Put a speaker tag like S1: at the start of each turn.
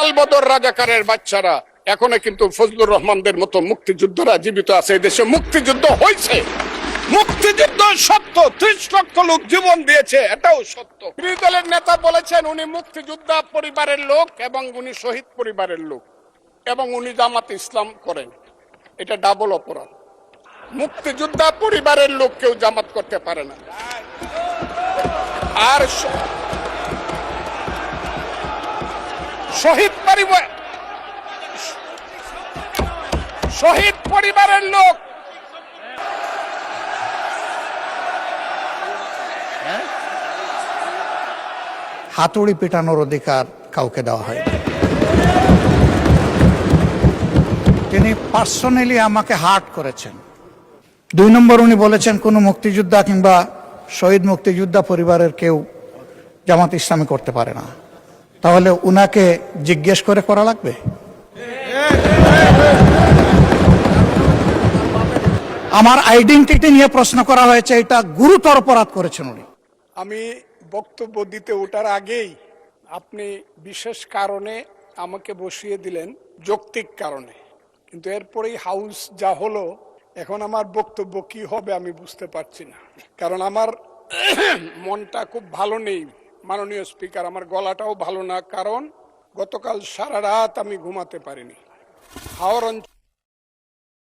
S1: আলবদর রাজাকারের বাচ্চারা এখনো কিন্তু ফজলুর রহমানদের মতো মুক্তিযোদ্ধারা জীবিত আছে। এই দেশে মুক্তিযুদ্ধ হয়েছে, মুক্তিযুদ্ধ সত্য, 30 লক্ষ লোক জীবন দিয়েছে, এটাও সত্য। বিরোধী দলের নেতা বলেছেন উনি মুক্তিযোদ্ধা পরিবারের লোক এবং উনি শহীদ পরিবারের লোক এবং উনি জামাত ইসলাম করেন। এটা ডাবল অপরাধ। মুক্তিযোদ্ধা পরিবারের লোক কেউ জামাত করতে পারে না। আর শহীদ পরিবারের লোক
S2: হাতুড়ি পেটানোর অধিকার কাউকে দেওয়া হয়। তিনি পার্সোনালি আমাকে হার্ট করেছেন। 2 নম্বর, উনি বলেছেন কোনো মুক্তিযোদ্ধা কিংবা শহীদ মুক্তিযোদ্ধা পরিবারের কেউ জামাত ইসলামী করতে পারে না। তাহলে উনাকে জিজ্ঞেস করে করা লাগবে? আমার আইডেন্টিটি নিয়ে প্রশ্ন করা হয়েছে, এটা গুরুতর অপরাধ করেছেন উনি।
S1: আমি বক্তব্য দিতে ওঠার আগেই আপনি বিশেষ কারণে আমাকে বসিয়ে দিলেন, যৌক্তিক কারণে। কিন্তু এরপরেই হাউস যা হলো, এখন আমার বক্তব্য কি হবে আমি বুঝতে পারছি না। কারণ আমার মনটা খুব ভালো নেই মাননীয় স্পিকার, আমার গলাটাও ভালো না। কারণ গতকাল সারা রাত আমি ঘুমাতে পারিনি। হাওর অঞ্চল